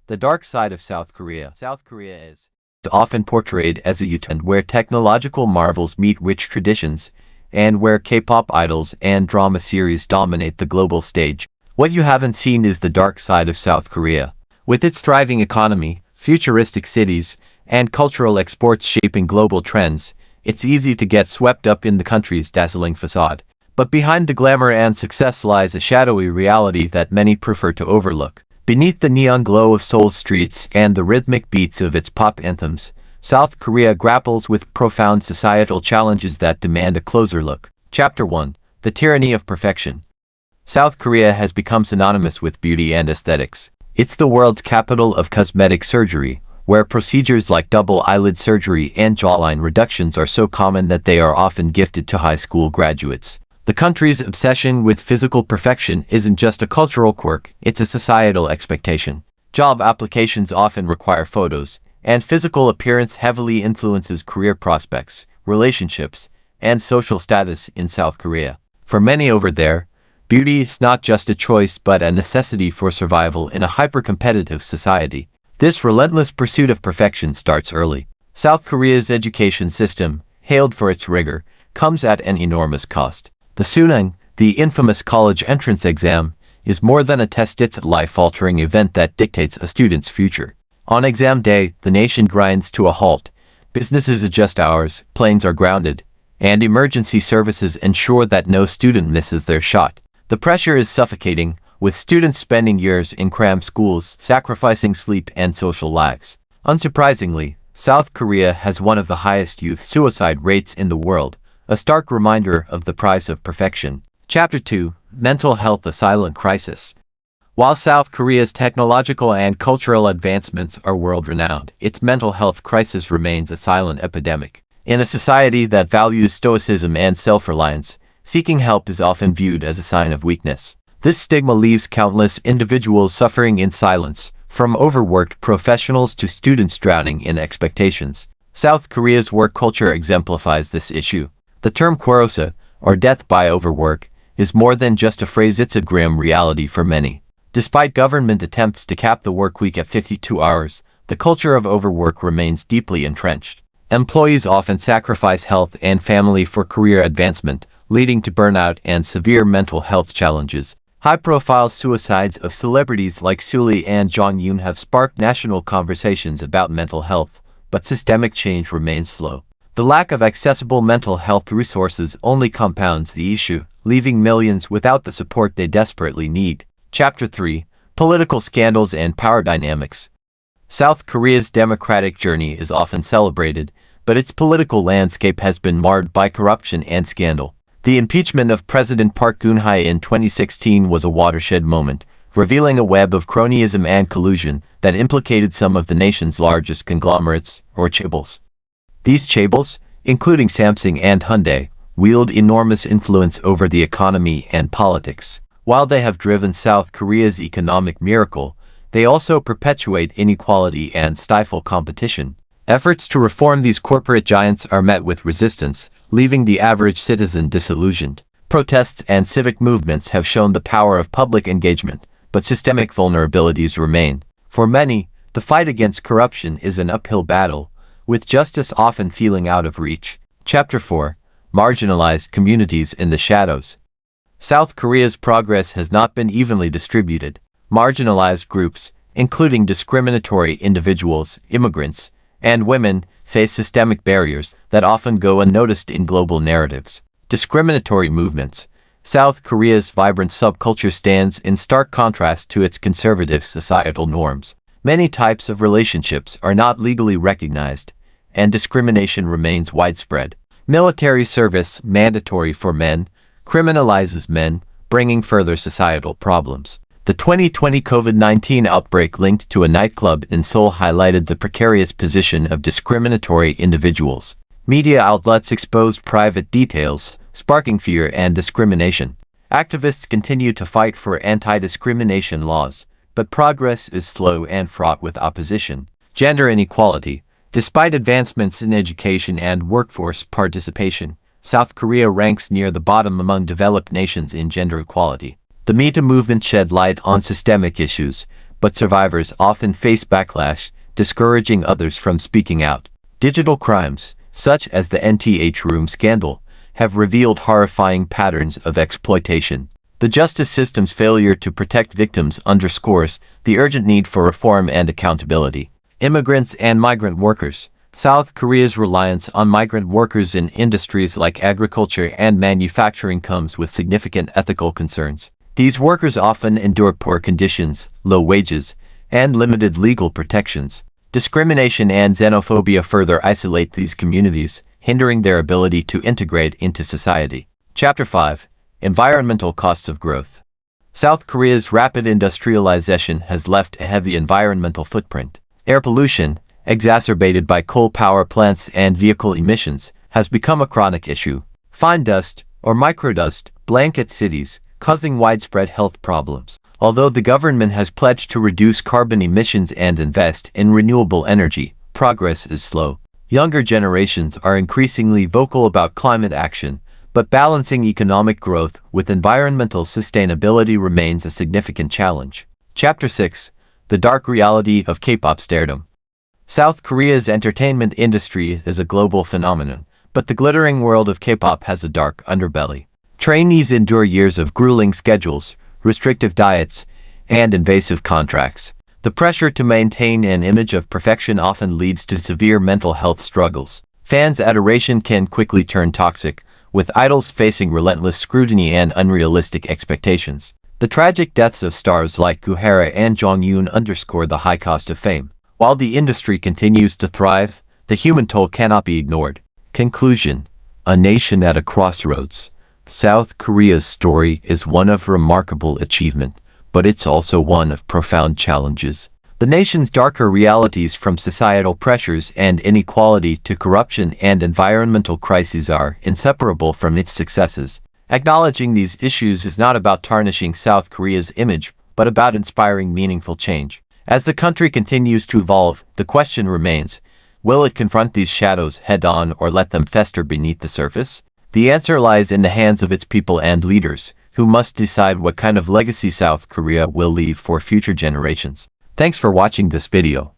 The dark side of South Korea. South Korea is often portrayed as a utopia where technological marvels meet rich traditions, and where K-pop idols and drama series dominate the global stage. What you haven't seen is the dark side of South Korea. With its thriving economy, futuristic cities, and cultural exports shaping global trends, it's easy to get swept up in the country's dazzling facade. But behind the glamour and success lies a shadowy reality that many prefer to overlook. Beneath the neon glow of Seoul's streets and the rhythmic beats of its pop anthems, South Korea grapples with profound societal challenges that demand a closer look. Chapter 1. The Tyranny of Perfection. South Korea has become synonymous with beauty and aesthetics. It's the world's capital of cosmetic surgery, where procedures like double eyelid surgery and jawline reductions are so common that they are often gifted to high school graduates. The country's obsession with physical perfection isn't just a cultural quirk, it's a societal expectation. Job applications often require photos, and physical appearance heavily influences career prospects, relationships, and social status in South Korea. For many over there, beauty is not just a choice but a necessity for survival in a hyper-competitive society. This relentless pursuit of perfection starts early. South Korea's education system, hailed for its rigor, comes at an enormous cost. The Sunang, the infamous college entrance exam, is more than a test, it's a life-altering event that dictates a student's future. On exam day, the nation grinds to a halt, businesses adjust hours, planes are grounded, and emergency services ensure that no student misses their shot. The pressure is suffocating, with students spending years in cramped schools, sacrificing sleep and social lives. Unsurprisingly, South Korea has one of the highest youth suicide rates in the world, a stark reminder of the price of perfection. Chapter 2. Mental Health: A Silent Crisis. While South Korea's technological and cultural advancements are world-renowned, its mental health crisis remains a silent epidemic. In a society that values stoicism and self-reliance, seeking help is often viewed as a sign of weakness. This stigma leaves countless individuals suffering in silence, from overworked professionals to students drowning in expectations. South Korea's work culture exemplifies this issue. The term kworosa, or death by overwork, is more than just a phrase, it's a grim reality for many. Despite government attempts to cap the workweek at 52 hours, the culture of overwork remains deeply entrenched. Employees often sacrifice health and family for career advancement, leading to burnout and severe mental health challenges. High-profile suicides of celebrities like Sully and Jong Yoon have sparked national conversations about mental health, but systemic change remains slow. The lack of accessible mental health resources only compounds the issue, leaving millions without the support they desperately need. Chapter 3. Political Scandals and Power Dynamics. South Korea's democratic journey is often celebrated, but its political landscape has been marred by corruption and scandal. The impeachment of President Park Geun-hye in 2016 was a watershed moment, revealing a web of cronyism and collusion that implicated some of the nation's largest conglomerates, or chaebols. These chaebols, including Samsung and Hyundai, wield enormous influence over the economy and politics. While they have driven South Korea's economic miracle, they also perpetuate inequality and stifle competition. Efforts to reform these corporate giants are met with resistance, leaving the average citizen disillusioned. Protests and civic movements have shown the power of public engagement, but systemic vulnerabilities remain. For many, the fight against corruption is an uphill battle, with justice often feeling out of reach. Chapter 4. Marginalized Communities in the Shadows. South Korea's progress has not been evenly distributed. Marginalized groups, including discriminatory individuals, immigrants, and women, face systemic barriers that often go unnoticed in global narratives. Discriminatory movements. South Korea's vibrant subculture stands in stark contrast to its conservative societal norms. Many types of relationships are not legally recognized, and discrimination remains widespread. Military service, mandatory for men, criminalizes men, bringing further societal problems. The 2020 COVID-19 outbreak linked to a nightclub in Seoul highlighted the precarious position of discriminatory individuals. Media outlets exposed private details, sparking fear and discrimination. Activists continue to fight for anti-discrimination laws, but progress is slow and fraught with opposition. Gender inequality. Despite advancements in education and workforce participation, South Korea ranks near the bottom among developed nations in gender equality. The Me Too movement shed light on systemic issues, but survivors often face backlash, discouraging others from speaking out. Digital crimes, such as the NTH Room scandal, have revealed horrifying patterns of exploitation. The justice system's failure to protect victims underscores the urgent need for reform and accountability. Immigrants and migrant workers. South Korea's reliance on migrant workers in industries like agriculture and manufacturing comes with significant ethical concerns. These workers often endure poor conditions, low wages, and limited legal protections. Discrimination and xenophobia further isolate these communities, hindering their ability to integrate into society. Chapter 5. Environmental costs of growth. South Korea's rapid industrialization has left a heavy environmental footprint. Air pollution, exacerbated by coal power plants and vehicle emissions, has become a chronic issue. Fine dust, or microdust, blanket cities, causing widespread health problems. Although the government has pledged to reduce carbon emissions and invest in renewable energy, progress is slow. Younger generations are increasingly vocal about climate action, but balancing economic growth with environmental sustainability remains a significant challenge. Chapter 6. The dark reality of K-pop stardom. South Korea's entertainment industry is a global phenomenon, but the glittering world of K-pop has a dark underbelly. Trainees endure years of grueling schedules, restrictive diets, and invasive contracts. The pressure to maintain an image of perfection often leads to severe mental health struggles. Fans' adoration can quickly turn toxic, with idols facing relentless scrutiny and unrealistic expectations. The tragic deaths of stars like Gu Hara and Jong Yoon underscore the high cost of fame. While the industry continues to thrive, the human toll cannot be ignored. Conclusion. A nation at a crossroads. South Korea's story is one of remarkable achievement, but it's also one of profound challenges. The nation's darker realities, from societal pressures and inequality to corruption and environmental crises, are inseparable from its successes. Acknowledging these issues is not about tarnishing South Korea's image, but about inspiring meaningful change. As the country continues to evolve, the question remains, will it confront these shadows head-on or let them fester beneath the surface? The answer lies in the hands of its people and leaders, who must decide what kind of legacy South Korea will leave for future generations. Thanks for watching this video.